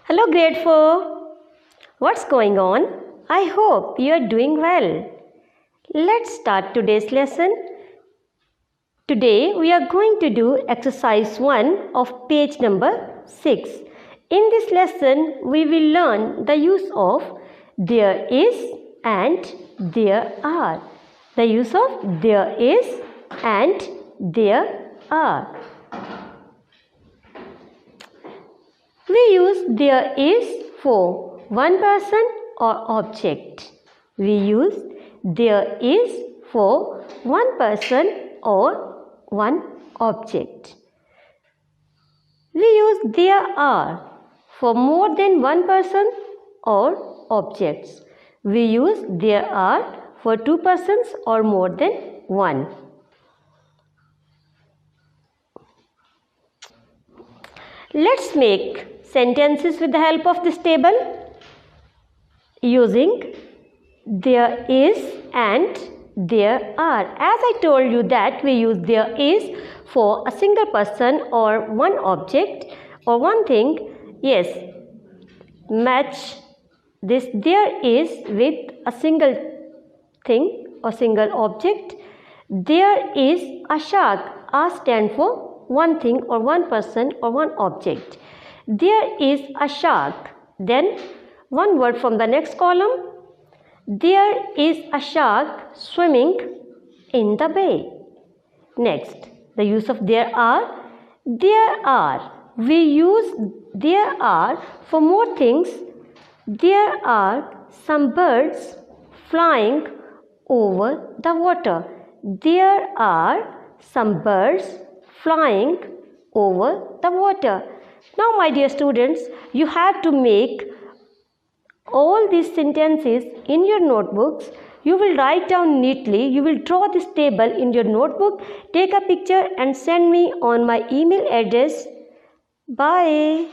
Hello grade 4. What's going on? I hope you are doing well. Let's start today's lesson. Today we are going to do exercise 1 of page number 6. In this lesson we will learn the use of there is and there are. The use of there is and there are. We use there is for one person or object. We use there is for one person or one object. We use there are for more than one person or objects. We use there are for two persons or more than one. Let's make sentences with the help of this table using there is and there are. As I told you that we use there is for a single person or one object or one thing. Yes, match this there is with a single thing or single object. There is a shark. A stand for one thing or one person or one object. There is a shark. Then one word from the next column. There is a shark swimming in the bay. Next, the use of there are. There are. We use there are for more things. There are some birds flying over the water. There are some birds flying over the water. Now, my dear students, you have to make all these sentences in your notebooks. You will write down neatly. You will draw this table in your notebook. Take a picture and send me on my email address. Bye.